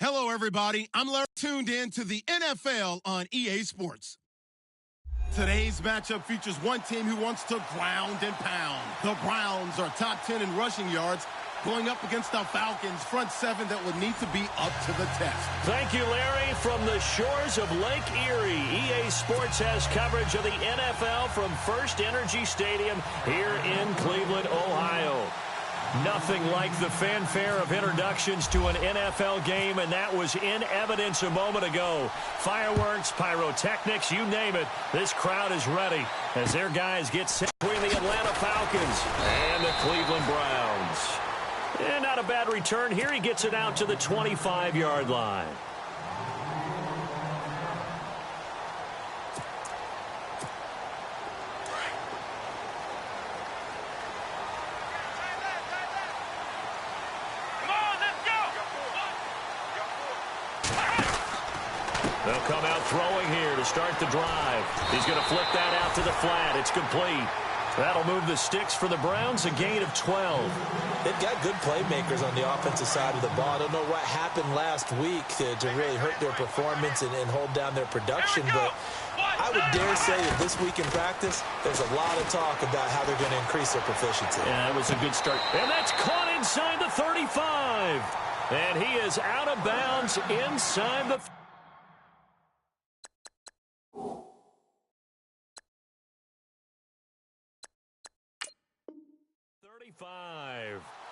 Hello, everybody. I'm Larry, tuned in to the NFL on EA Sports. Today's matchup features one team who wants to ground and pound. The Browns are top 10 in rushing yards, going up against the Falcons' front seven that would need to be up to the test. Thank you, Larry. From the shores of Lake Erie, EA Sports has coverage of the NFL from First Energy Stadium here in Cleveland, Ohio. Nothing like the fanfare of introductions to an NFL game, and that was in evidence a moment ago. Fireworks, pyrotechnics, you name it. This crowd is ready as their guys get set between the Atlanta Falcons and the Cleveland Browns. And not a bad return here. He gets it out to the 25-yard line. They'll come out throwing here to start the drive. He's going to flip that out to the flat. It's complete. That'll move the sticks for the Browns, a gain of 12. They've got good playmakers on the offensive side of the ball. I don't know what happened last week to really hurt their performance and hold down their production, but I would dare say that this week in practice, there's a lot of talk about how they're going to increase their proficiency. Yeah, that was a good start. And that's caught inside the 35. And he is out of bounds inside the 35.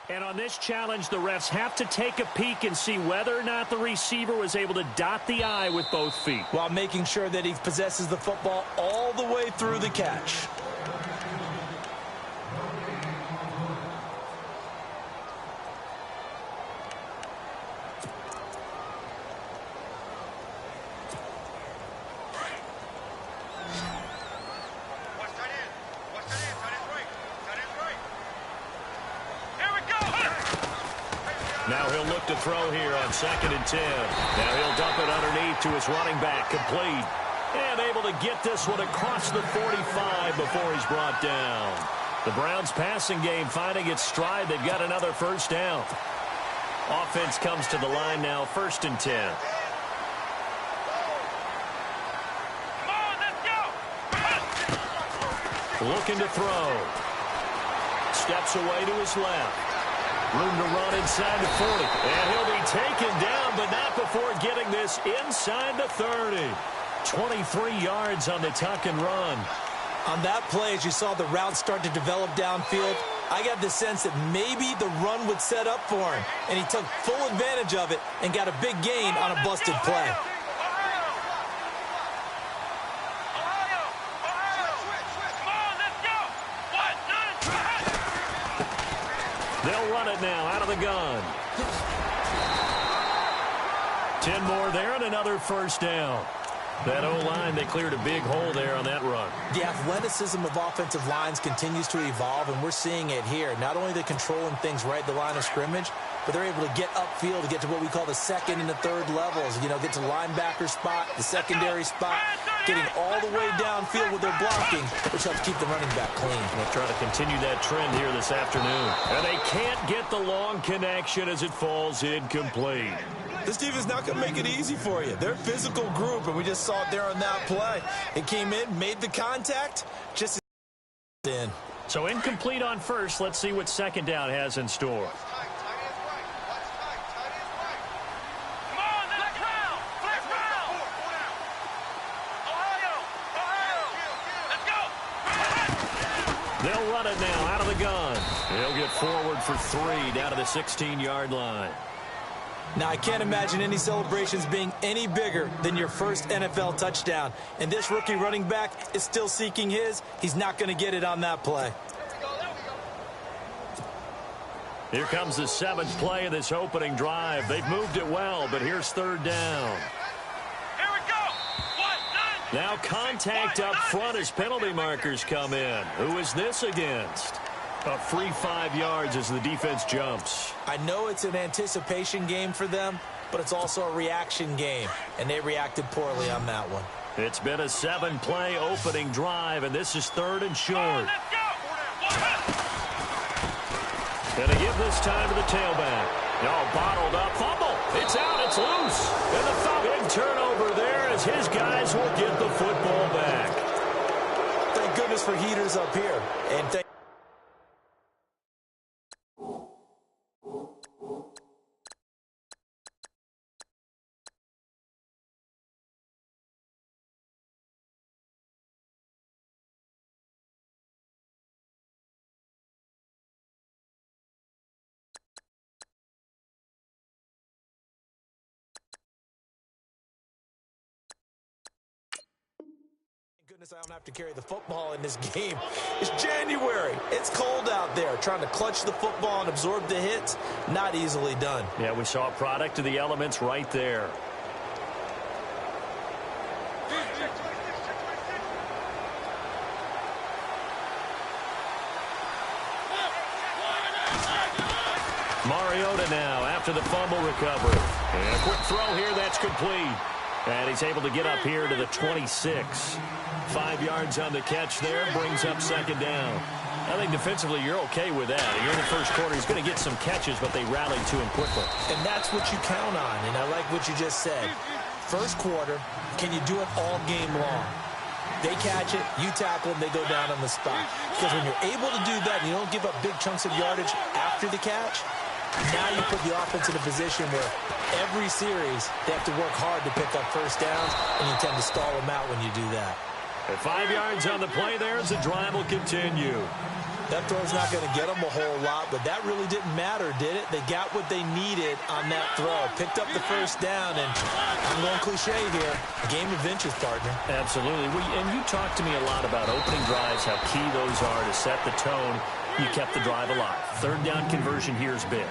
And on this challenge, the refs have to take a peek and see whether or not the receiver was able to dot the I with both feet, while making sure that he possesses the football all the way through the catch. Now he'll look to throw here on 2nd and 10. Now he'll dump it underneath to his running back, complete. And able to get this one across the 45 before he's brought down. The Browns passing game finding its stride. They've got another first down. Offense comes to the line now, 1st and 10. Looking to throw. Steps away to his left. Room to run inside the 40. And he'll be taken down, but not before getting this inside the 30. 23 yards on the tuck and run. On that play, as you saw the route start to develop downfield, I got the sense that maybe the run would set up for him. And he took full advantage of it and got a big gain on a busted play. They'll run it now out of the gun. 10 more there and another first down. That O-line, they cleared a big hole there on that run. The athleticism of offensive lines continues to evolve, and we're seeing it here. Not only are they controlling things right at the line of scrimmage, but they're able to get upfield to get to what we call the 2nd and the 3rd levels. You know, get to the linebacker spot, the secondary spot, getting all the way downfield with their blocking, which helps keep the running back clean. They'll try to continue that trend here this afternoon. And they can't get the long connection as it falls incomplete. This defense not going to make it easy for you. They're a physical group, and we just saw it there on that play. It came in, made the contact, just in. So incomplete on first. Let's see what 2nd down has in store. They'll run it now out of the gun. They'll get forward for 3 down to the 16-yard line. Now, I can't imagine any celebrations being any bigger than your first NFL touchdown. And this rookie running back is still seeking his. He's not going to get it on that play. Here comes the 7th play of this opening drive. They've moved it well, but here's 3rd down. Now contact up front as penalty markers come in. Who is this against? A free 5 yards as the defense jumps. I know it's an anticipation game for them, but it's also a reaction game, and they reacted poorly on that one. It's been a 7-play opening drive, and this is 3rd and short. Going to give this time to the tailback. Oh, bottled up fumble. It's out. It's loose. And the big turnover there as his guys will get the football back. Thank goodness for heaters up here. And thank goodness I don't have to carry the football in this game. It's January. It's cold out there. Trying to clutch the football and absorb the hits, not easily done. Yeah, we saw a product of the elements right there. Mariota now after the fumble recovery. And a quick throw here that's complete. And he's able to get up here to the 26. 5 yards on the catch there, brings up second down. I think defensively you're okay with that. Here in the first quarter, he's going to get some catches, but they rallied to him quickly. And that's what you count on, and I like what you just said. First quarter, can you do it all game long? They catch it, you tackle them, they go down on the spot. Because when you're able to do that and you don't give up big chunks of yardage after the catch, now you put the offense in a position where every series they have to work hard to pick up first downs, and you tend to stall them out when you do that. And 5 yards on the play there as the drive will continue. That throw's not going to get them a whole lot, but that really didn't matter, did it? They got what they needed on that throw. Picked up the first down, and I'm going cliche here, a game of inches, partner. Absolutely. And you talked to me a lot about opening drives, how key those are to set the tone. You kept the drive alive. Third down conversion here is big.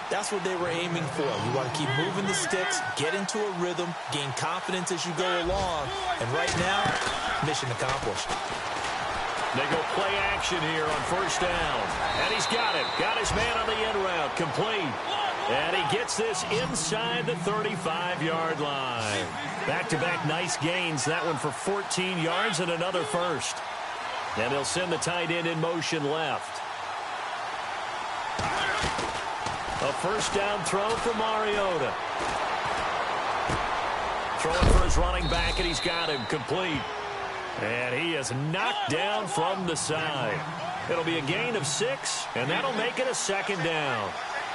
That's what they were aiming for. You want to keep moving the sticks, get into a rhythm, gain confidence as you go along. And right now, mission accomplished. They go play action here on first down. And he's got it. Got his man on the end route. Complete. And he gets this inside the 35-yard line. Back-to-back nice gains. That one for 14 yards and another first. And they'll send the tight end in motion left. A first down throw for Mariota. Throwing for his running back, and he's got him complete. And he is knocked down from the side. It'll be a gain of 6, and that'll make it a second down.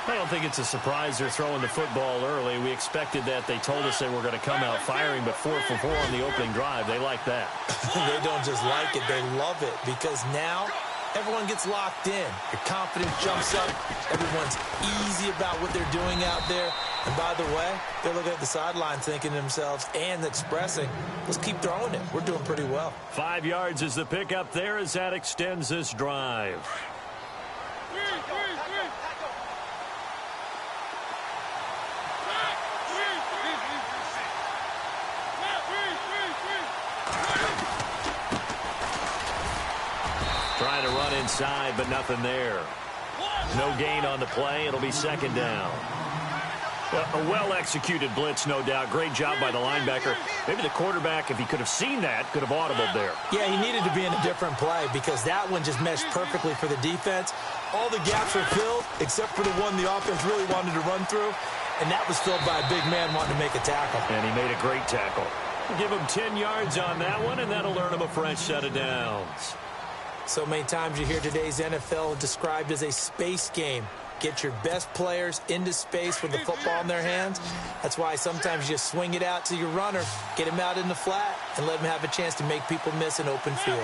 I don't think it's a surprise they're throwing the football early. We expected that. They told us they were going to come out firing, but 4 for 4 on the opening drive. They like that. They don't just like it, they love it, because now everyone gets locked in. Your confidence jumps up. Everyone's easy about what they're doing out there. And by the way, they're looking at the sideline thinking to themselves and expressing, let's keep throwing it. We're doing pretty well. 5 yards is the pickup there as that extends this drive. Trying to run inside, but nothing there. No gain on the play. It'll be second down. A well-executed blitz, no doubt. Great job by the linebacker. Maybe the quarterback, if he could have seen that, could have audibled there. Yeah, he needed to be in a different play because that one just meshed perfectly for the defense. All the gaps were filled except for the one the offense really wanted to run through, and that was filled by a big man wanting to make a tackle. And he made a great tackle. Give him 10 yards on that one, and that'll earn him a fresh set of downs. So many times you hear today's NFL described as a space game. Get your best players into space with the football in their hands. That's why sometimes you just swing it out to your runner, get him out in the flat, and let him have a chance to make people miss an open field.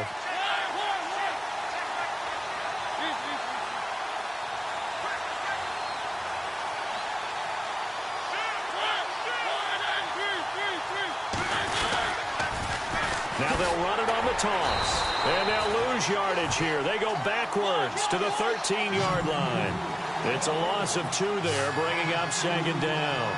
Now they'll run it on the toss. And they'll lose yardage here. They go backwards to the 13-yard line. It's a loss of 2 there, bringing up second down.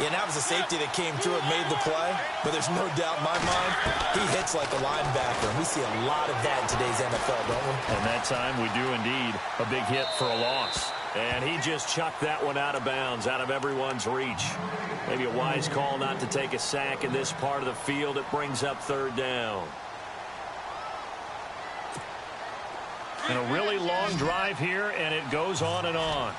Yeah, and that was a safety that came through and made the play. But there's no doubt in my mind, he hits like a linebacker. And we see a lot of that in today's NFL, don't we? And that time we do indeed. A big hit for a loss. And he just chucked that one out of bounds, out of everyone's reach. Maybe a wise call not to take a sack in this part of the field. It brings up third down. And a really long drive here, and it goes on and on.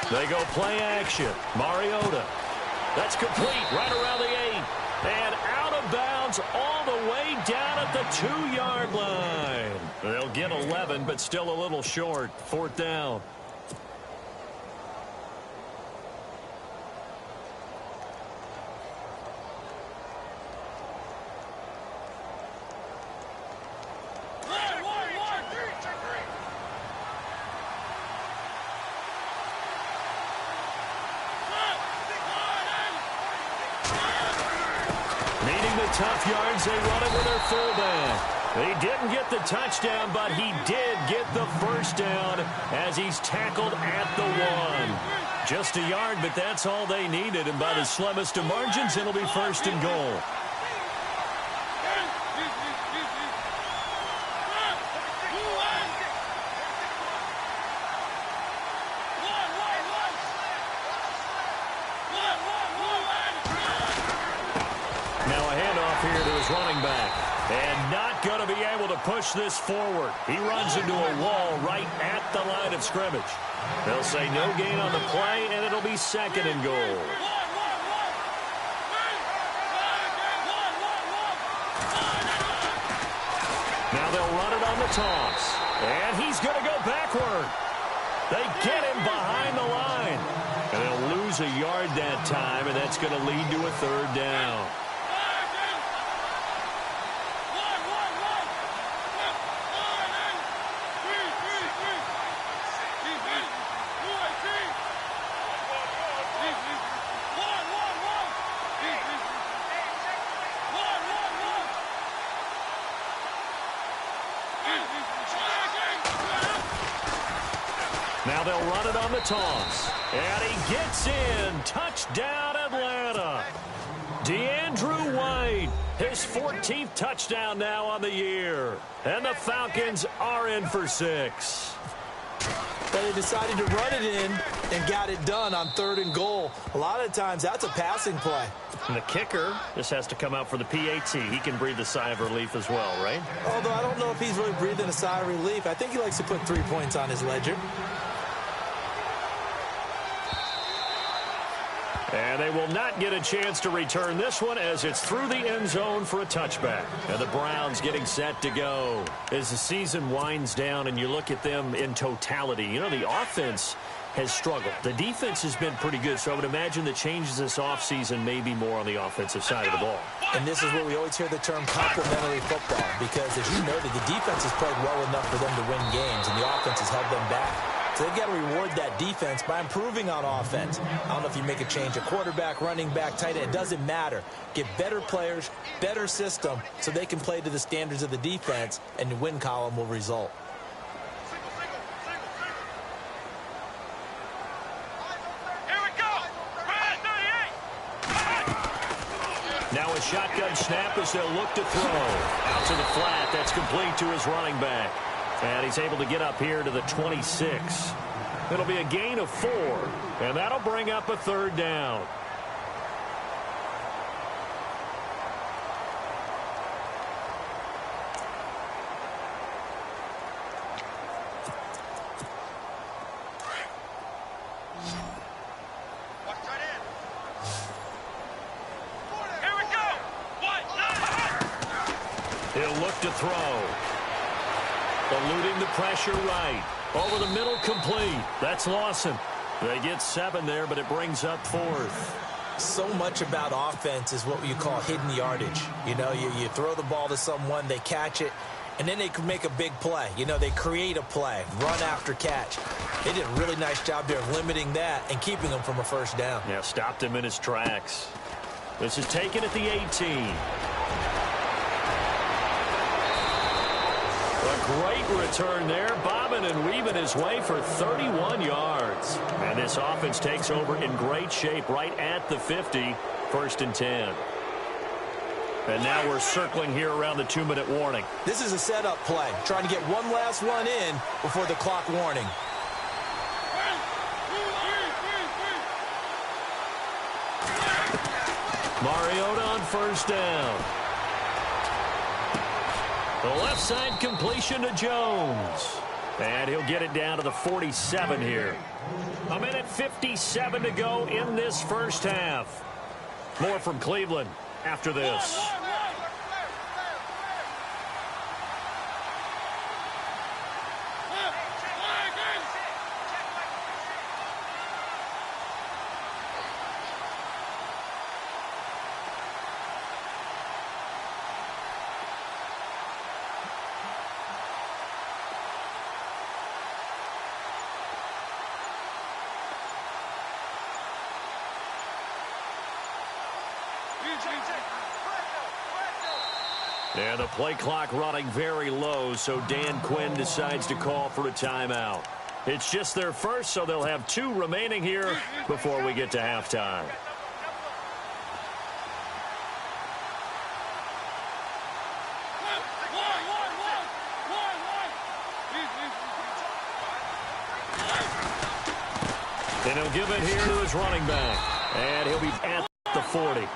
They go play action. Mariota. That's complete right around the 8. And out of bounds all the way down at the 2-yard line. They'll get 11, but still a little short. 4th down. Tough yards, they run it with their fullback. He didn't get the touchdown, but he did get the first down as he's tackled at the 1. Just a yard, but that's all they needed, and by the slimmest of margins, it'll be 1st and goal. Running back, and not going to be able to push this forward. He runs into a wall right at the line of scrimmage. They'll say no gain on the play, and it'll be 2nd and goal. Now they'll run it on the toss, and he's going to go backward. They get him behind the line, and they'll lose a yard that time, and that's going to lead to a 3rd down. Now they'll run it on the toss. And he gets in. Touchdown, Atlanta. DeAndrew White, his 14th touchdown now on the year. And the Falcons are in for 6. But they decided to run it in and got it done on 3rd and goal. A lot of times that's a passing play. And the kicker just has to come out for the PAT. He can breathe a sigh of relief as well, right? Although I don't know if he's really breathing a sigh of relief. I think he likes to put 3 points on his ledger. And they will not get a chance to return this one as it's through the end zone for a touchback. And the Browns getting set to go. As the season winds down and you look at them in totality, you know, the offense has struggled. The defense has been pretty good, so I would imagine the changes this offseason may be more on the offensive side of the ball. And this is where we always hear the term complementary football, because as you noted, the defense has played well enough for them to win games, and the offense has held them back. So they've got to reward that defense by improving on offense. I don't know if you make a change, a quarterback, running back, tight end, it doesn't matter. Get better players, better system, so they can play to the standards of the defense, and the win column will result. Now a shotgun snap as they'll look to throw. Out to the flat. That's complete to his running back. And he's able to get up here to the 26. It'll be a gain of 4. And that'll bring up a 3rd down. He'll look to throw. Eluding the pressure right. Over the middle, complete. That's Lawson. They get 7 there, but it brings up 4th. So much about offense is what you call hidden yardage. You know, you throw the ball to someone, they catch it, and then they can make a big play. You know, they create a play, run after catch. They did a really nice job there of limiting that and keeping him from a first down. Yeah, stopped him in his tracks. This is taken at the 18. A great return there, bobbing and weaving his way for 31 yards. And this offense takes over in great shape right at the 50, 1st and 10. And now we're circling here around the 2-minute warning. This is a setup play, trying to get one last one in before the clock warning. Mariota on 1st down. The left side completion to Jones. And he'll get it down to the 47 here. 1:57 to go in this first half. More from Cleveland after this. And the play clock running very low, so Dan Quinn decides to call for a timeout. It's just their first, so they'll have 2 remaining here before we get to halftime. And he'll give it here to his running back. And he'll be at the 40.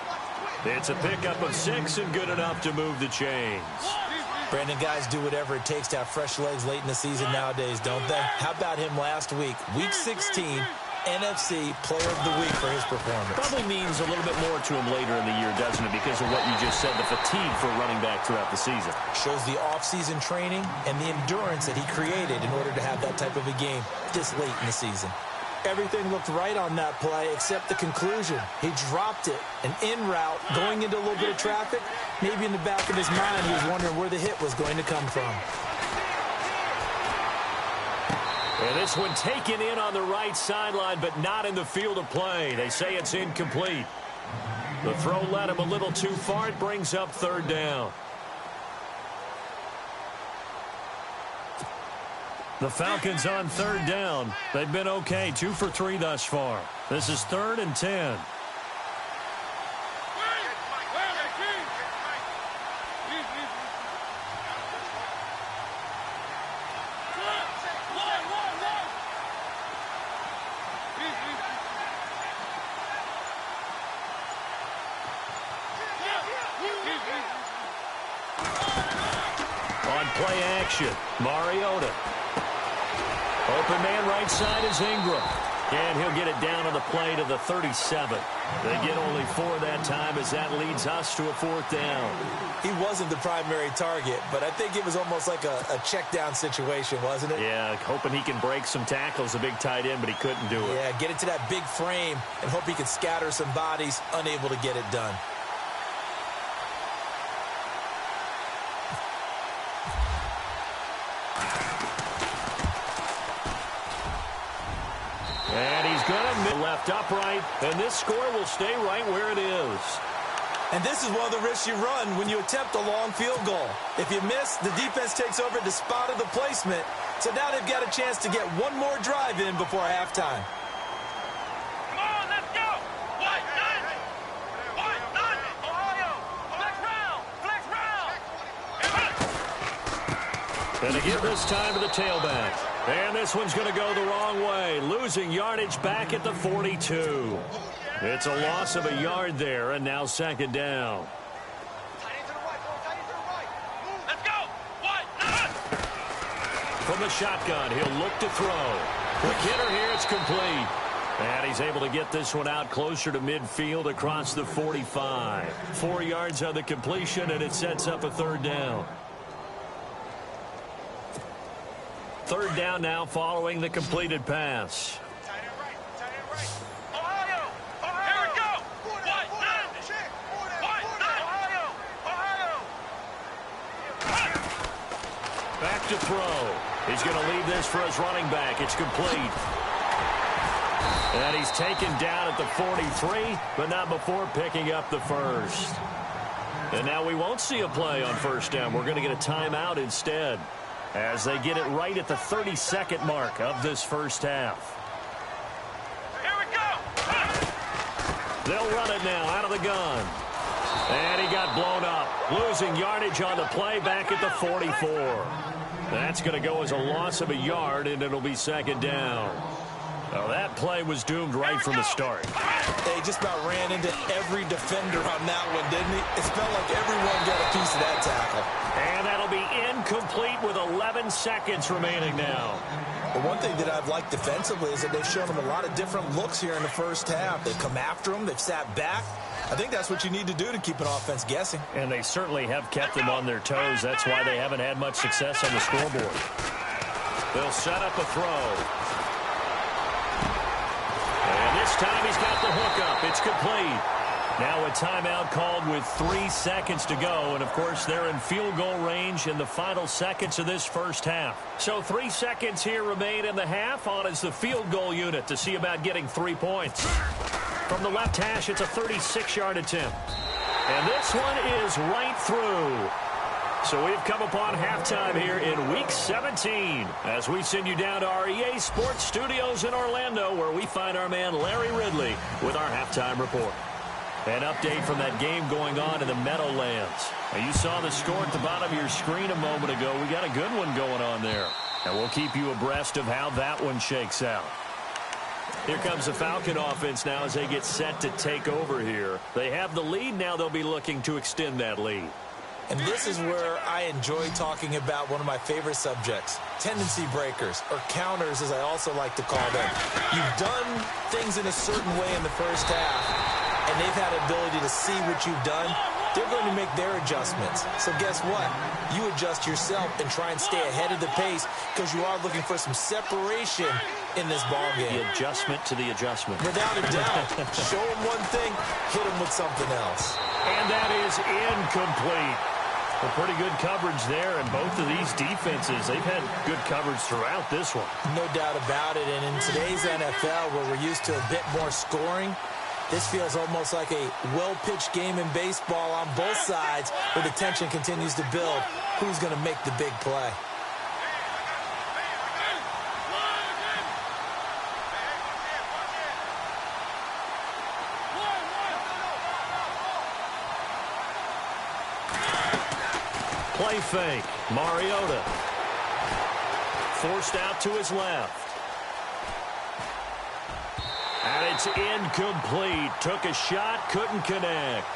It's a pickup of 6 and good enough to move the chains. Brandon, guys do whatever it takes to have fresh legs late in the season nowadays, don't they? How about him last week? Week 16, NFC Player of the Week for his performance. Probably means a little bit more to him later in the year, doesn't it? Because of what you just said, the fatigue for running back throughout the season. Shows the off-season training and the endurance that he created in order to have that type of a game this late in the season. Everything looked right on that play except the conclusion. He dropped it, an in route, going into a little bit of traffic. Maybe in the back of his mind he was wondering where the hit was going to come from. And this one taken in on the right sideline, but not in the field of play. They say it's incomplete. The throw led him a little too far. It brings up 3rd down. The Falcons on 3rd down. They've been okay, 2 for 3 thus far. This is 3rd and 10. On play action, Mariota. Open man right side is Ingram. And he'll get it down on the play to the 37. They get only 4 that time as that leads us to a 4th down. He wasn't the primary target, but I think it was almost like a check down situation, wasn't it? Yeah, hoping he can break some tackles, a big tight end, but he couldn't do it. Yeah, get it to that big frame and hope he can scatter some bodies, unable to get it done. And he's going to left upright, and this score will stay right where it is. And this is one of the risks you run when you attempt a long field goal. If you miss, the defense takes over the spot of the placement. So now they've got a chance to get one more drive in before halftime. Come on, let's go! White nine! White nine! Ohio! Flex round! And to give this time to the tailback. And this one's going to go the wrong way. Losing yardage back at the 42. It's a loss of a yard there, and now 2nd down. Let's go! White nine! From the shotgun, he'll look to throw. Quick hitter here, it's complete. And he's able to get this one out closer to midfield across the 45. 4 yards on the completion, and it sets up a 3rd down. 3rd down now following the completed pass. Ohio! Here we go! White nine! White nine! Ohio! Back to throw. He's going to leave this for his running back. It's complete. And he's taken down at the 43, but not before picking up the 1st. And now we won't see a play on 1st down. We're going to get a timeout instead, as they get it right at the 32nd mark of this first half. Here we go! They'll run it now out of the gun. And he got blown up, losing yardage on the play back at the 44. That's going to go as a loss of a yard, and it'll be 2nd down. Well, that play was doomed right from the start. They just about ran into every defender on that one, didn't he? It felt like everyone got a piece of that tackle. And that'll be incomplete with 11 seconds remaining now. The one thing that I've liked defensively is that they've shown them a lot of different looks here in the first half. They've come after them. They've sat back. I think that's what you need to do to keep an offense guessing. And they certainly have kept them on their toes. That's why they haven't had much success on the scoreboard. They'll set up a throw. And this time he's got the hook up. It's complete. Now a timeout called with 3 seconds to go. And, of course, they're in field goal range in the final seconds of this first half. So 3 seconds here remain in the half. On is the field goal unit to see about getting 3 points. From the left hash, it's a 36-yard attempt. And this one is right through. So we've come upon halftime here in Week 17 as we send you down to our EA Sports Studios in Orlando, where we find our man Larry Ridley with our halftime report. An update from that game going on in the Meadowlands. Now, you saw the score at the bottom of your screen a moment ago. We got a good one going on there. And we'll keep you abreast of how that one shakes out. Here comes the Falcon offense now as they get set to take over here. They have the lead. Now they'll be looking to extend that lead. And this is where I enjoy talking about one of my favorite subjects, tendency breakers, or counters as I also like to call them. You've done things in a certain way in the first half, and they've had the ability to see what you've done. They're going to make their adjustments. So guess what? You adjust yourself and try and stay ahead of the pace because you are looking for some separation in this ball game. The adjustment to the adjustment. Without a doubt. Show them one thing, hit them with something else. And that is incomplete. Well, pretty good coverage there, and both of these defenses, they've had good coverage throughout this one. No doubt about it, and in today's NFL, where we're used to a bit more scoring, this feels almost like a well-pitched game in baseball on both sides, where the tension continues to build. Who's going to make the big play? Play fake. Mariota. Forced out to his left. And it's incomplete. Took a shot, couldn't connect.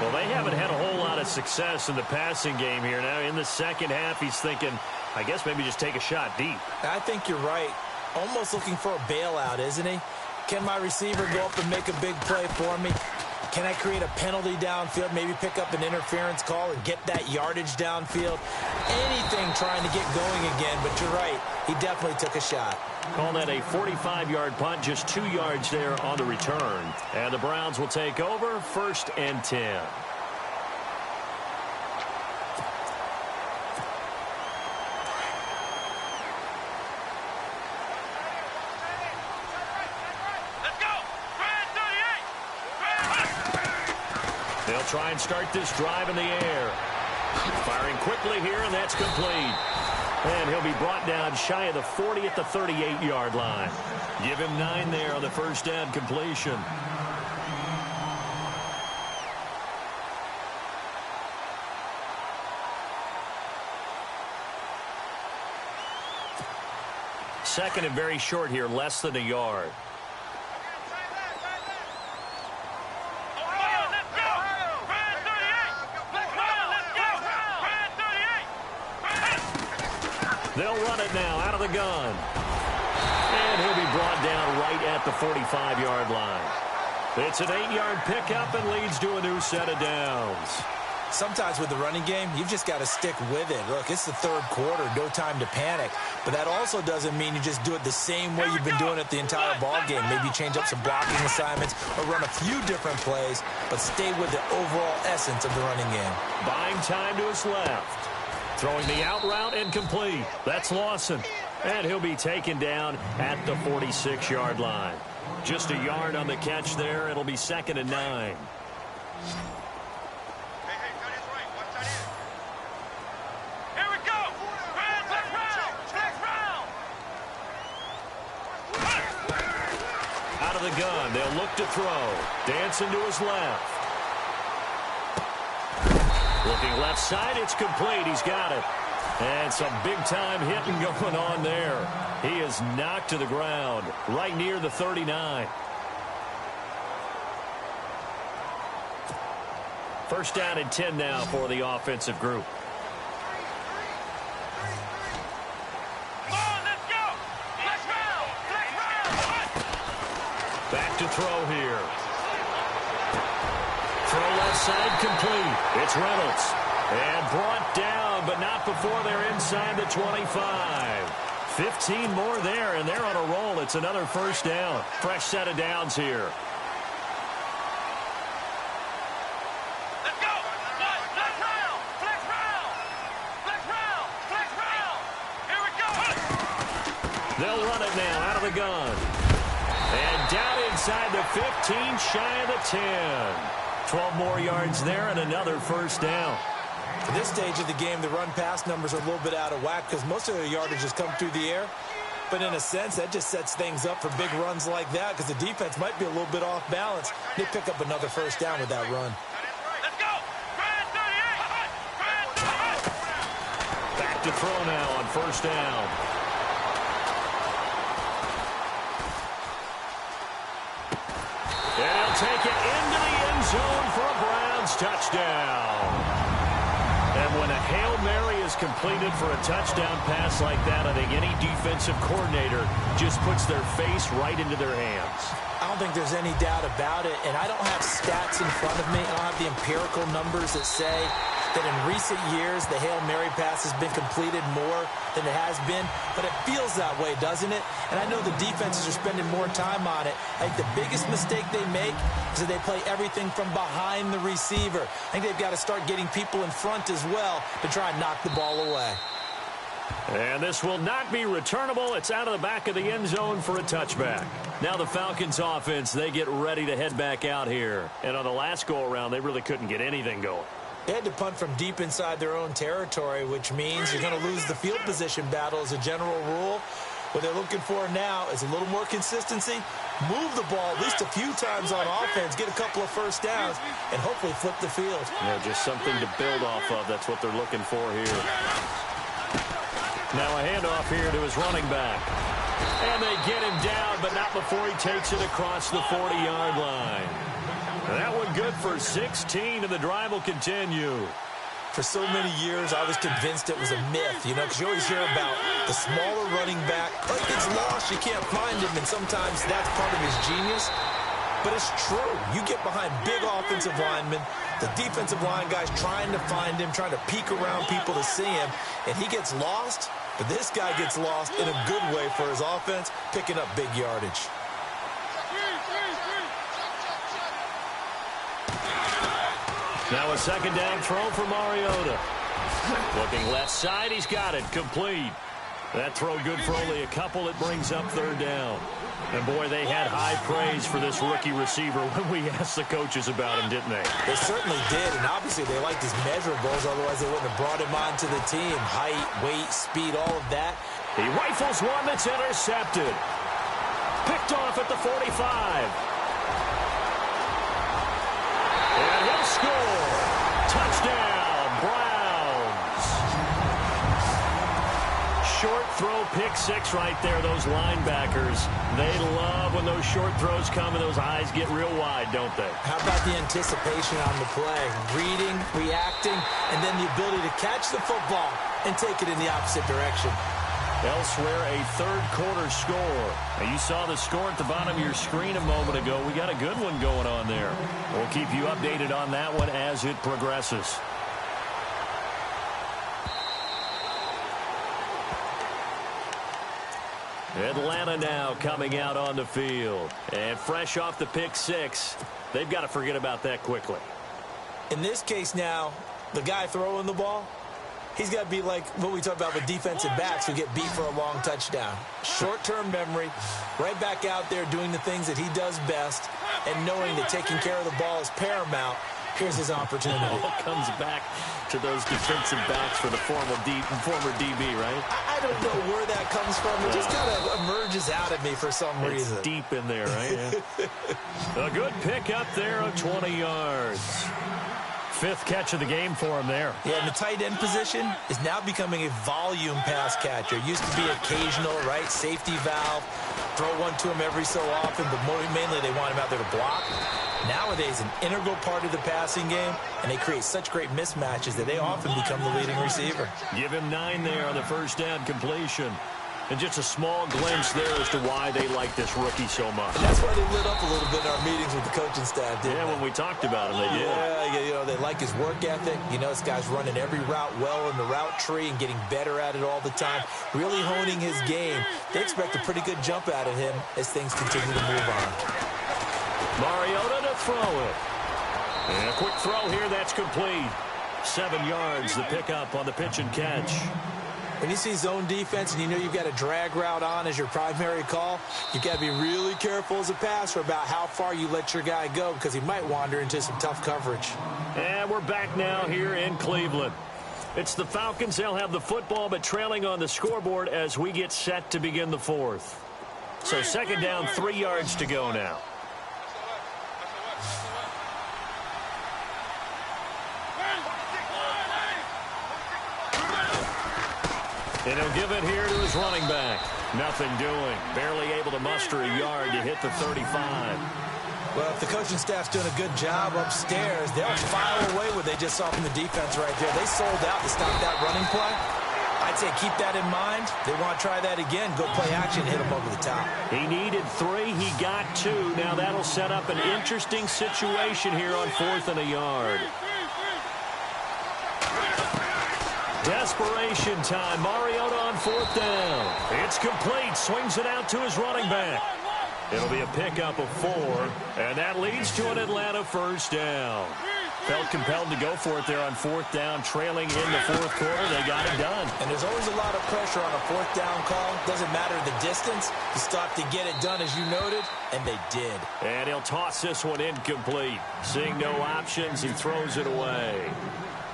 Well, they haven't had a whole lot of success in the passing game here. Now, in the second half, he's thinking, I guess maybe just take a shot deep. I think you're right. Almost looking for a bailout, isn't he? Can my receiver go up and make a big play for me? Can I create a penalty downfield, maybe pick up an interference call and get that yardage downfield? Anything trying to get going again, but you're right. He definitely took a shot. Call that a 45-yard punt, just 2 yards there on the return. And the Browns will take over, 1st and 10. They'll try and start this drive in the air. Firing quickly here, and that's complete. And he'll be brought down shy of the 40 at the 38-yard line. Give him 9 there on the first down completion. Second and very short here, less than a yard. They'll run it now out of the gun. And he'll be brought down right at the 45-yard line. It's an 8-yard pickup and leads to a new set of downs. Sometimes with the running game, you've just got to stick with it. Look, it's the third quarter, no time to panic. But that also doesn't mean you just do it the same way you've been doing it the entire ball game. Maybe change up some blocking assignments or run a few different plays, but stay with the overall essence of the running game. Buying time to his left. Throwing the out route incomplete. That's Lawson. And he'll be taken down at the 46-yard line. Just a yard on the catch there. It'll be 2nd and 9. Out of the gun, they'll look to throw. Dancing to his left. Looking left side, it's complete. He's got it. And some big-time hitting going on there. He is knocked to the ground right near the 39. First down and 10 now for the offensive group. Come on, let's go! Let's round! Let's round! Back to throw here. Throw left side complete. It's Reynolds. And brought down, but not before they're inside the 25. 15 more there, and they're on a roll. It's another first down. Fresh set of downs here. Let's go! One, let's round! Let's round! Let's round! Let's round! Here we go! They'll run it now out of the gun. And down inside the 15, shy of the 10. 12 more yards there and another first down. At this stage of the game, the run-pass numbers are a little bit out of whack because most of their yardage has come through the air. But in a sense, that just sets things up for big runs like that because the defense might be a little bit off balance. They pick up another first down with that run. Let's go! Brand 38! Brand 38! Back to throw now on first down. And he'll take it into the end zone for a Browns touchdown. And when a Hail Mary is completed for a touchdown pass like that, I think any defensive coordinator just puts their face right into their hands. I don't think there's any doubt about it, and I don't have stats in front of me. I don't have the empirical numbers that say that in recent years the Hail Mary pass has been completed more than it has been, but it feels that way, doesn't it? And I know the defenses are spending more time on it. I think the biggest mistake they make is that they play everything from behind the receiver. I think they've got to start getting people in front as well to try and knock the ball away. And this will not be returnable. It's out of the back of the end zone for a touchback. Now the Falcons offense, they get ready to head back out here. And on the last go-around, they really couldn't get anything going. They had to punt from deep inside their own territory, which means you're going to lose the field position battle as a general rule. What they're looking for now is a little more consistency, move the ball at least a few times on offense, get a couple of first downs, and hopefully flip the field. Yeah, just something to build off of. That's what they're looking for here. Now a handoff here to his running back. And they get him down, but not before he takes it across the 40-yard line. That one good for 16, and the drive will continue. For so many years, I was convinced it was a myth, you know, because you always hear about the smaller running back. Like, it's lost, you can't find him, and sometimes that's part of his genius. But it's true. You get behind big offensive linemen, the defensive line guys trying to find him, trying to peek around people to see him, and he gets lost. But this guy gets lost in a good way for his offense, picking up big yardage. Now a second down throw for Mariota. Looking left side, he's got it, complete. That throw good for only a couple. It brings up third down. And, boy, they had high praise for this rookie receiver when we asked the coaches about him, didn't they? They certainly did, and obviously they liked his measurables, otherwise they wouldn't have brought him onto the team. Height, weight, speed, all of that. He rifles one that's intercepted. Picked off at the 45. And he'll score. Touchdown, Browns. Short throw, pick six right there, those linebackers. They love when those short throws come and those eyes get real wide, don't they? How about the anticipation on the play? Reading, reacting, and then the ability to catch the football and take it in the opposite direction. Elsewhere, a third-quarter score. Now, you saw the score at the bottom of your screen a moment ago. We got a good one going on there. We'll keep you updated on that one as it progresses. Atlanta now coming out on the field. And fresh off the pick six, they've got to forget about that quickly. In this case now, the guy throwing the ball, he's got to be like what we talk about with defensive backs who get beat for a long touchdown. Short-term memory, right back out there doing the things that he does best, and knowing that taking care of the ball is paramount. Here's his opportunity. It all comes back to those defensive backs for the former DB, right? I don't know where that comes from. It just kind of emerges out of me for some reason. It's deep in there, right? Yeah. A good pick up there of 20 yards. Fifth catch of the game for him there. Yeah, and the tight end position is now becoming a volume pass catcher. It used to be occasional, right? Safety valve. Throw one to him every so often, but mainly they want him out there to block. Nowadays, an integral part of the passing game, and they create such great mismatches that they often become the leading receiver. Give him 9 there on the first down completion. And just a small glimpse there as to why they like this rookie so much. And that's why they lit up a little bit in our meetings with the coaching staff, didn't they? When we talked about him, they did. Yeah, you know, they like his work ethic. You know, this guy's running every route well in the route tree and getting better at it all the time, really honing his game. They expect a pretty good jump out of him as things continue to move on. Mariota to throw it. And a quick throw here, that's complete. 7 yards, the pickup on the pitch and catch. When you see zone defense and you know you've got a drag route on as your primary call, you've got to be really careful as a passer about how far you let your guy go because he might wander into some tough coverage. And we're back now here in Cleveland. It's the Falcons. They'll have the football, but trailing on the scoreboard as we get set to begin the fourth. So second down, 3 yards to go now. And he'll give it here to his running back. Nothing doing. Barely able to muster a yard to hit the 35. Well, if the coaching staff's doing a good job upstairs, they'll file away what they just saw from the defense right there. They sold out to stop that running play. I'd say keep that in mind. They want to try that again. Go play action, hit them over the top. He needed 3. He got 2. Now that'll set up an interesting situation here on 4th and a yard. Desperation time. Mariota on 4th down. It's complete. Swings it out to his running back. It'll be a pickup of 4, and that leads to an Atlanta first down. Felt compelled to go for it there on 4th down, trailing in the 4th quarter. They got it done. And there's always a lot of pressure on a 4th down call. Doesn't matter the distance. You stop to get it done, as you noted, and they did. And he'll toss this one incomplete. Seeing no options, he throws it away.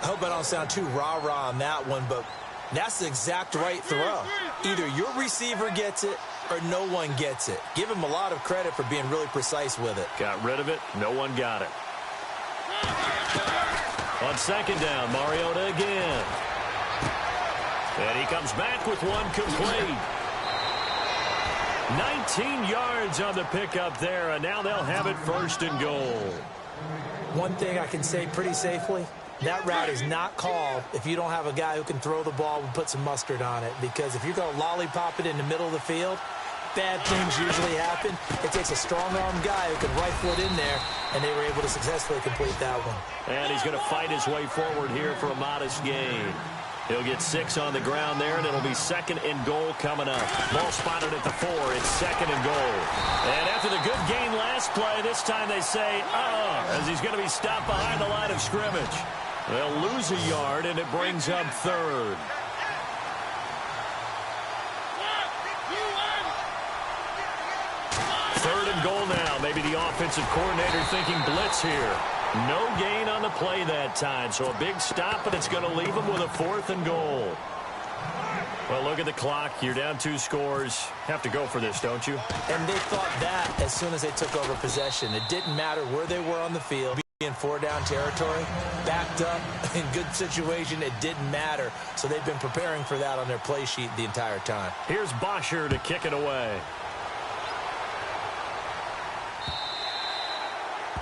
I hope I don't sound too rah-rah on that one, but that's the exact right throw. Either your receiver gets it or no one gets it. Give him a lot of credit for being really precise with it. Got rid of it. No one got it. On second down, Mariota again. And he comes back with one complete. 19 yards on the pickup there, and now they'll have it 1st and goal. One thing I can say pretty safely, that route is not called if you don't have a guy who can throw the ball and put some mustard on it. Because if you're going to lollipop it in the middle of the field, bad things usually happen. It takes a strong-arm guy who can rifle it in there, and they were able to successfully complete that one. And he's going to fight his way forward here for a modest gain. He'll get 6 on the ground there, and it'll be 2nd and goal coming up. Ball spotted at the 4. It's 2nd and goal. And after the good gain last play, this time they say, as he's going to be stopped behind the line of scrimmage. They'll lose a yard, and it brings up 3rd. Third and goal now. Maybe the offensive coordinator thinking blitz here. No gain on the play that time, so a big stop, but it's going to leave them with a 4th and goal. Well, look at the clock. You're down 2 scores. Have to go for this, don't you? And they thought that as soon as they took over possession. It didn't matter where they were on the field. In 4-down territory, backed up, in good situation, it didn't matter. So they've been preparing for that on their play sheet the entire time. Here's Bosher to kick it away.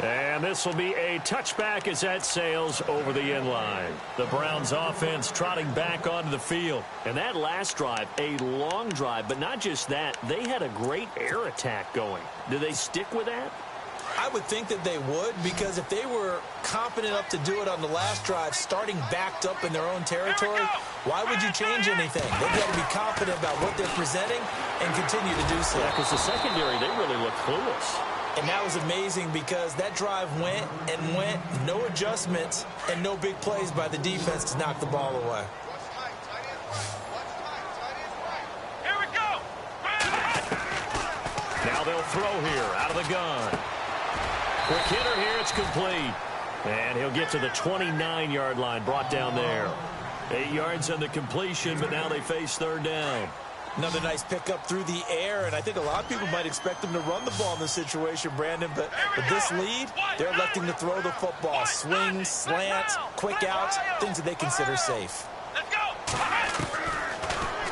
And this will be a touchback as that sails over the end line. The Browns offense trotting back onto the field. And that last drive, a long drive, but not just that, they had a great air attack going. Do they stick with that? I would think that they would, because if they were confident enough to do it on the last drive, starting backed up in their own territory, why would you change anything? They've got to be confident about what they're presenting and continue to do so. Yeah, because the secondary, they really look clueless. And that was amazing because that drive went and went, no adjustments, and no big plays by the defense to knock the ball away. Here we go. Now they'll throw here out of the gun. Quick hitter here, it's complete. And he'll get to the 29-yard line, brought down there. 8 yards on the completion, but now they face 3rd down. Another nice pickup through the air, and I think a lot of people might expect them to run the ball in this situation, Brandon, but with this lead, they're electing to throw the football. Swings, slants, quick outs, things that they consider safe. Let's go.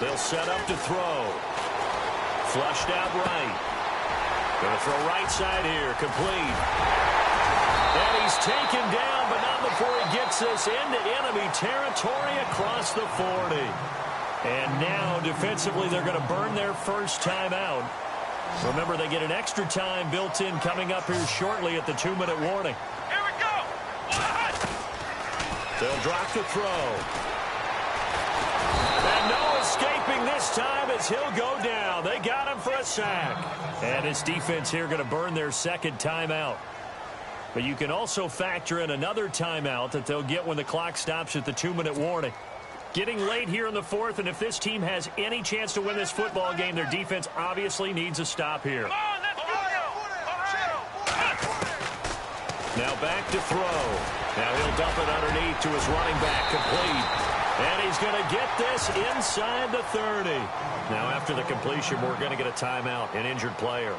They'll set up to throw. Flushed out right. Going to throw right side here, complete. And he's taken down, but not before he gets this into enemy territory across the 40. And now, defensively, they're going to burn their first timeout. Remember, they get an extra time built in coming up here shortly at the 2-minute warning. Here we go. They'll drop the throw. And no escaping this time as he'll go down. They got him for a sack. And his defense here going to burn their second timeout. But you can also factor in another timeout that they'll get when the clock stops at the 2-minute warning. Getting late here in the fourth, and if this team has any chance to win this football game, their defense obviously needs a stop here. Come on, let's go. Now back to throw. Now he'll dump it underneath to his running back, complete. And he's going to get this inside the 30. Now after the completion, we're going to get a timeout, an injured player.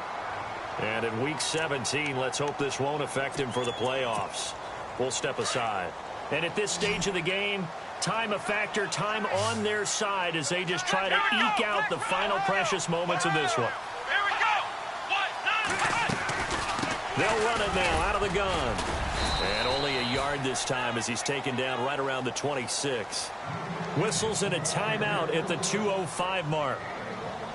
And in Week 17, let's hope this won't affect him for the playoffs. We'll step aside. And at this stage of the game, time a factor, time on their side as they just try to eke out the final precious moments of this one. Here we go. They'll run it now out of the gun. And only a yard this time as he's taken down right around the 26. Whistles and a timeout at the 2:05 mark.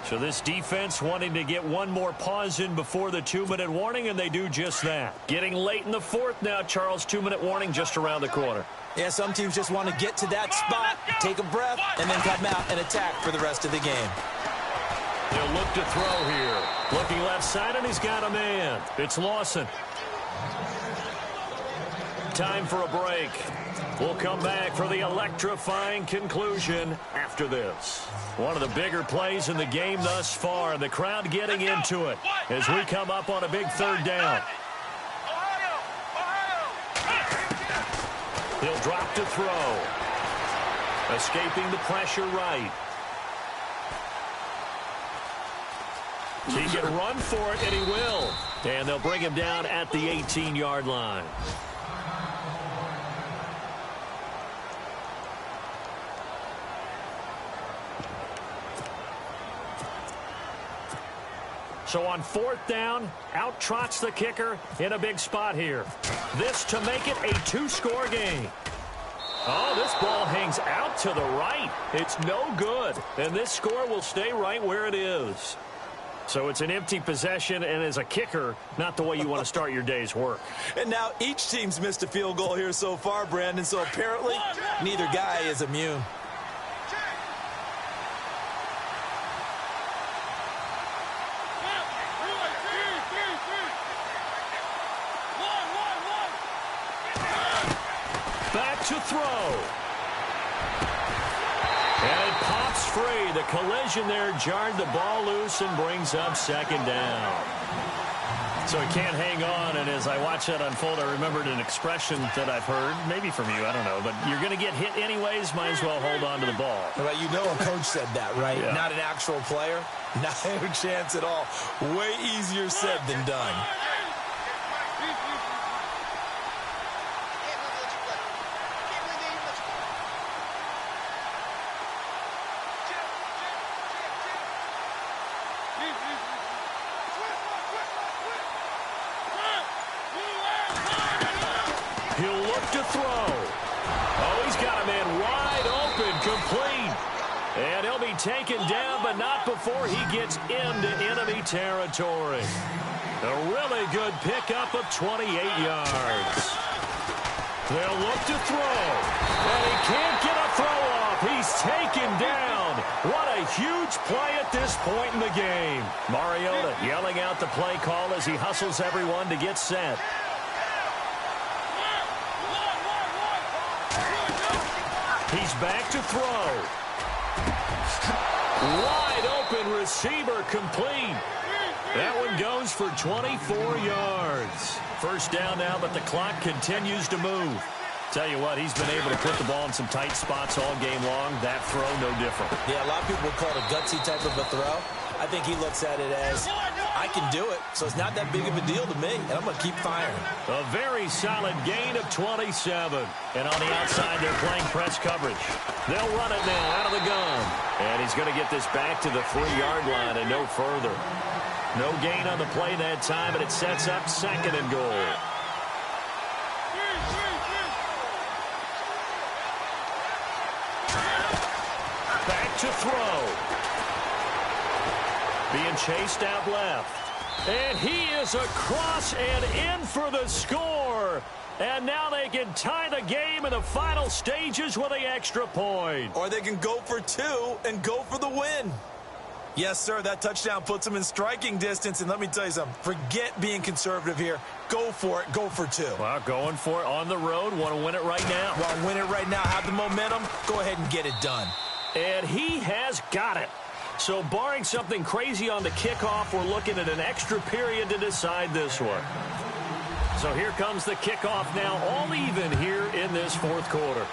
So this defense wanting to get one more pause in before the 2-minute warning, and they do just that. Getting late in the fourth now, Charles. 2-minute warning just around the corner. Yeah, some teams just want to get to that spot, take a breath, and then come out and attack for the rest of the game. They'll look to throw here. Looking left side, and he's got a man. It's Lawson. Time for a break. We'll come back for the electrifying conclusion after this. One of the bigger plays in the game thus far, and the crowd getting into it as we come up on a big third down. He'll drop to throw. Escaping the pressure right. He can run for it, and he will. And they'll bring him down at the 18-yard line. So on fourth down, out trots the kicker in a big spot here. This to make it a two-score game. Oh, this ball hangs out to the right. It's no good. And this score will stay right where it is. So it's an empty possession, and as a kicker, not the way you want to start your day's work. And now each team's missed a field goal here so far, Brandon, so apparently neither guy is immune. Back to throw. And it pops free. The collision there jarred the ball loose and brings up second down. So he can't hang on, and as I watch that unfold, I remembered an expression that I've heard, maybe from you, I don't know, but you're going to get hit anyways, might as well hold on to the ball. Well, you know a coach said that, right? Yeah. Not an actual player. Not a chance at all. Way easier said than done. He'll look to throw. Oh, he's got a man wide open, complete. And he'll be taken down, but not before he gets into enemy territory. A really good pickup of 28 yards. They'll look to throw. And he can't get a throw off. He's taken down. What a huge play at this point in the game. Mariota yelling out the play call as he hustles everyone to get set. He's back to throw. Wide open receiver, complete. That one goes for 24 yards. First down now, but the clock continues to move. Tell you what, he's been able to put the ball in some tight spots all game long. That throw, no different. Yeah, a lot of people would call it a gutsy type of a throw. I think he looks at it as, I can do it, so it's not that big of a deal to me, and I'm going to keep firing. A very solid gain of 27. And on the outside, they're playing press coverage. They'll run it now out of the gun. And he's going to get this back to the 3-yard line and no further. No gain on the play that time, and it sets up 2nd and goal. Back to throw. Being chased out left. And he is across and in for the score. And now they can tie the game in the final stages with the extra point. Or they can go for 2 and go for the win. Yes, sir, that touchdown puts them in striking distance. And let me tell you something, forget being conservative here. Go for it, go for 2. Well, going for it on the road. Want to win it right now. Want to win it right now, have the momentum, go ahead and get it done. And he has got it. So barring something crazy on the kickoff, we're looking at an extra period to decide this one. So here comes the kickoff now, all even here in this 4th quarter.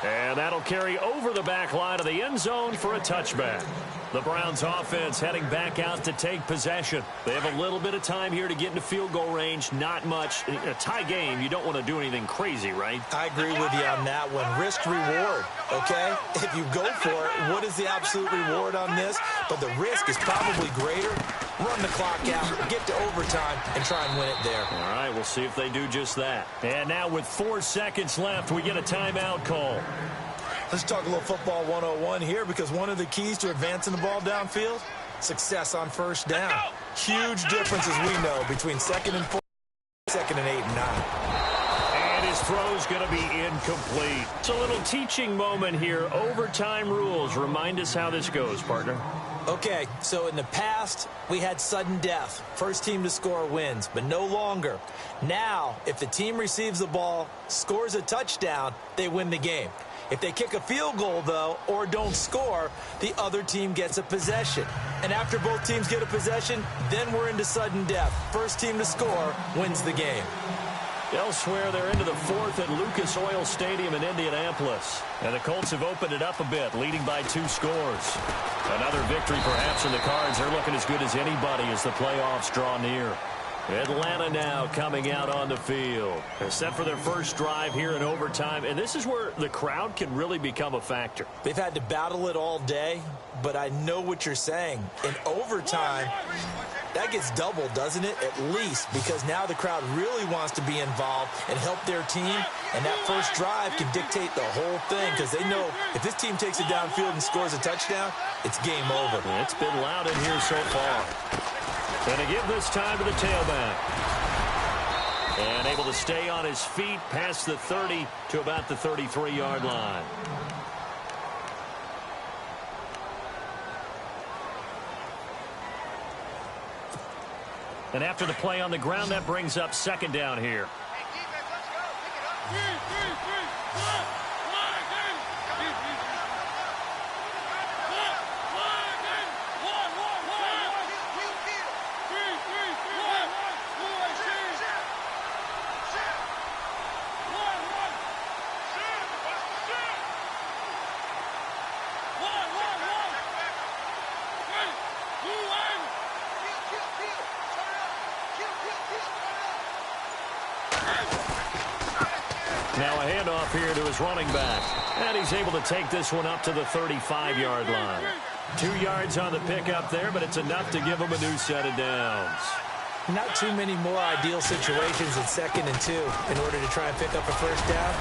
And that'll carry over the back line of the end zone for a touchback. The Browns offense heading back out to take possession. They have a little bit of time here to get into field goal range. Not much. In a tie game, you don't want to do anything crazy, right? I agree with you on that one. Risk reward, okay? If you go for it, what is the absolute reward on this? But the risk is probably greater. Run the clock out, get to overtime, and try and win it there. All right, we'll see if they do just that. And now with 4 seconds left, we get a timeout call. Let's talk a little football 101 here, because one of the keys to advancing the ball downfield, success on first down. Huge difference, as we know, between 2nd and 4, 2nd and 8 and 9. And his throw's going to be incomplete. It's a little teaching moment here. Overtime rules. Remind us how this goes, partner. Okay, so in the past, we had sudden death. First team to score wins, but no longer. Now, if the team receives the ball, scores a touchdown, they win the game. If they kick a field goal, though, or don't score, the other team gets a possession. And after both teams get a possession, then we're into sudden death. First team to score wins the game. Elsewhere, they're into the 4th at Lucas Oil Stadium in Indianapolis. And the Colts have opened it up a bit, leading by 2 scores. Another victory perhaps in the cards. They're looking as good as anybody as the playoffs draw near. Atlanta now coming out on the field. They're set for their first drive here in overtime, and this is where the crowd can really become a factor. They've had to battle it all day, but I know what you're saying. In overtime, that gets doubled, doesn't it? At least, because now the crowd really wants to be involved and help their team, and that first drive can dictate the whole thing, because they know if this team takes it downfield and scores a touchdown, it's game over. It's been loud in here so far. And to give this time to the tailback. And able to stay on his feet past the 30 to about the 33-yard line. And after the play on the ground, that brings up 2nd down here. Now a handoff here to his running back. And he's able to take this one up to the 35-yard line. 2 yards on the pickup there, but it's enough to give him a new set of downs. Not too many more ideal situations at 2nd and 2 in order to try and pick up a first down.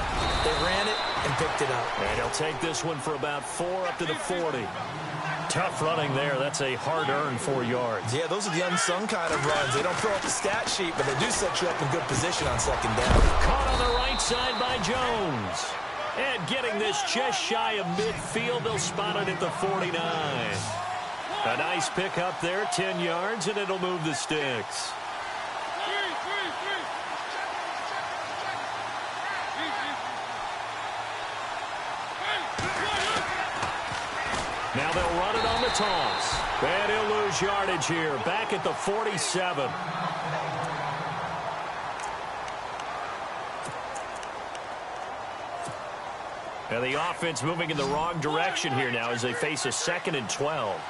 They ran it and picked it up. And he'll take this one for about 4 up to the 40. Tough running there. That's a hard-earned 4 yards. Yeah, those are the unsung kind of runs. They don't throw up the stat sheet, but they do set you up in good position on 2nd down. Caught on the right side by Jones. And getting this just shy of midfield, they'll spot it at the 49. A nice pick up there, 10 yards, and it'll move the sticks. Now they'll run it on the toss. And he'll lose yardage here, back at the 47. And the offense moving in the wrong direction here now as they face a 2nd and 12.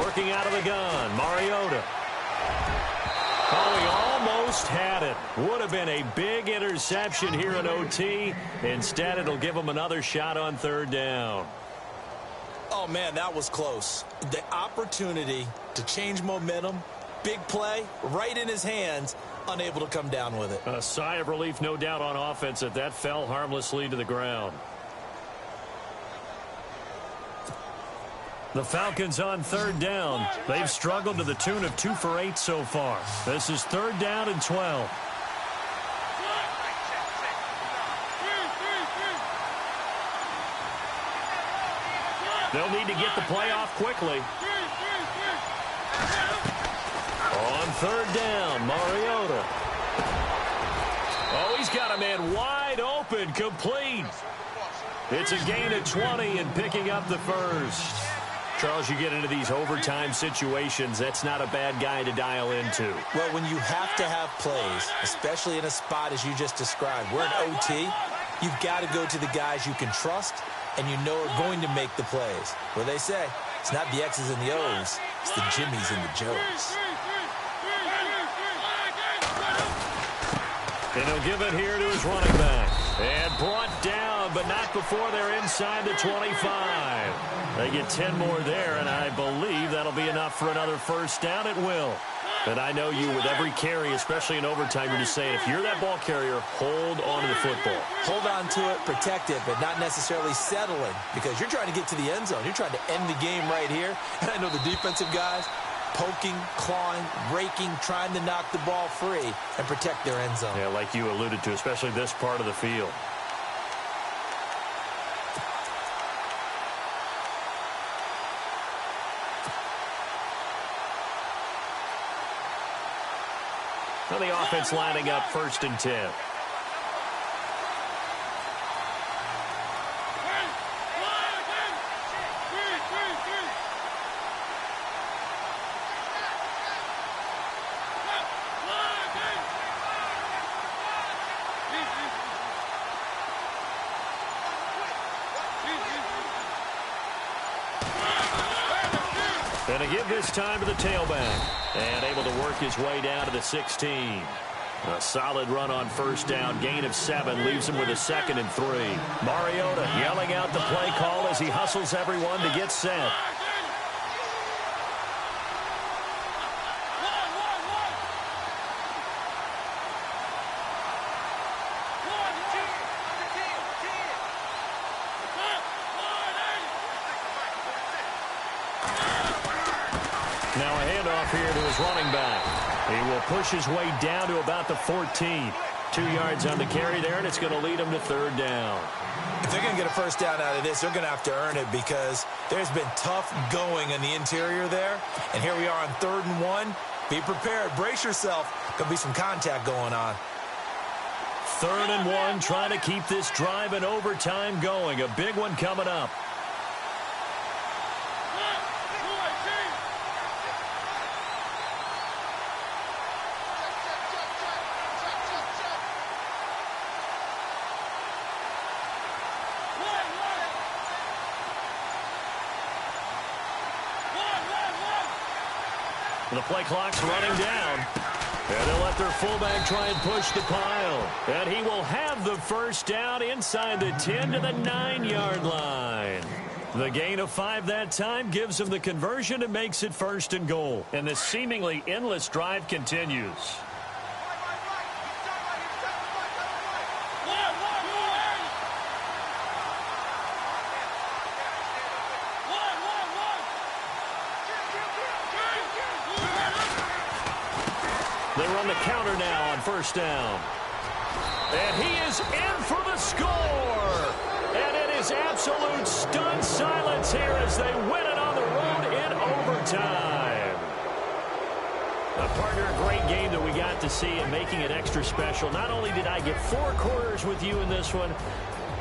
Working out of the gun, Mariota. Oh, he almost had it. Would have been a big interception here in OT. Instead, it'll give him another shot on 3rd down. Oh, man, that was close. The opportunity to change momentum, big play, right in his hands, unable to come down with it. A sigh of relief, no doubt, on offense that fell harmlessly to the ground. The Falcons on 3rd down. They've struggled to the tune of 2 for 8 so far. This is 3rd down and 12. They'll need to get the play off quickly. On 3rd down, Mariota. Oh, he's got a man wide open, complete. It's a gain of 20 and picking up the first. Charles, you get into these overtime situations, that's not a bad guy to dial into. Well, when you have to have plays, especially in a spot as you just described, we're in OT, you've got to go to the guys you can trust and you know are going to make the plays. Well, they say, it's not the X's and the O's, it's the Jimmies and the Joes. And he'll give it here to his running back. And brought down, but not before they're inside the 25. They get 10 more there, and I believe that'll be enough for another first down. It will. And I know you, with every carry, especially in overtime, you're just saying, if you're that ball carrier, hold on to the football. Hold on to it, protect it, but not necessarily settling, because you're trying to get to the end zone. You're trying to end the game right here. And I know the defensive guys, poking, clawing, raking, trying to knock the ball free and protect their end zone. Yeah, like you alluded to, especially this part of the field. Now the offense lining up 1st and 10. And a give this time to the tailback. And able to work his way down to the 16. A solid run on 1st down. Gain of 7 leaves him with a 2nd and 3. Mariota yelling out the play call as he hustles everyone to get set. Now a handoff here to his running back. He will push his way down to about the 14. 2 yards on the carry there, and it's going to lead him to 3rd down. If they're going to get a first down out of this, they're going to have to earn it because there's been tough going in the interior there. And here we are on 3rd and 1. Be prepared. Brace yourself. Going to be some contact going on. 3rd and 1, trying to keep this drive in overtime going. A big one coming up. The play clock's running down. And they'll let their fullback try and push the pile. And he will have the first down inside the 10 to the 9-yard line. The gain of 5 that time gives him the conversion and makes it 1st and goal. And the seemingly endless drive continues. They run the counter now on 1st down. And he is in for the score. And it is absolute stunned silence here as they win it on the road in overtime. Partner, a great game that we got to see and making it extra special. Not only did I get 4 quarters with you in this one,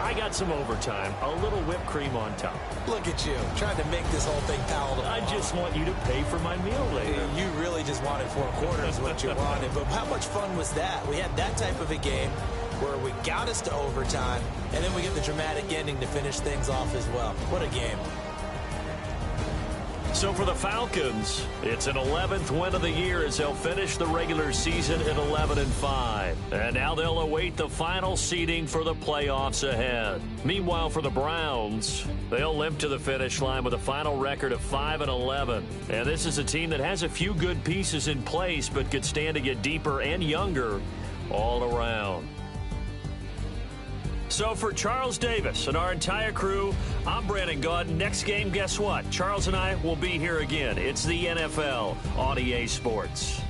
I got some overtime, a little whipped cream on top. Look at you, trying to make this whole thing palatable. I just want you to pay for my meal later. You really just wanted 4 quarters, what you wanted. But how much fun was that? We had that type of a game where we got us to overtime, and then we get the dramatic ending to finish things off as well. What a game. So for the Falcons, it's an 11th win of the year as they'll finish the regular season at 11-5. And now they'll await the final seeding for the playoffs ahead. Meanwhile, for the Browns, they'll limp to the finish line with a final record of 5-11. And this is a team that has a few good pieces in place, but could stand to get deeper and younger all around. So for Charles Davis and our entire crew, I'm Brandon Gaudin. Next game, guess what? Charles and I will be here again. It's the NFL on EA Sports.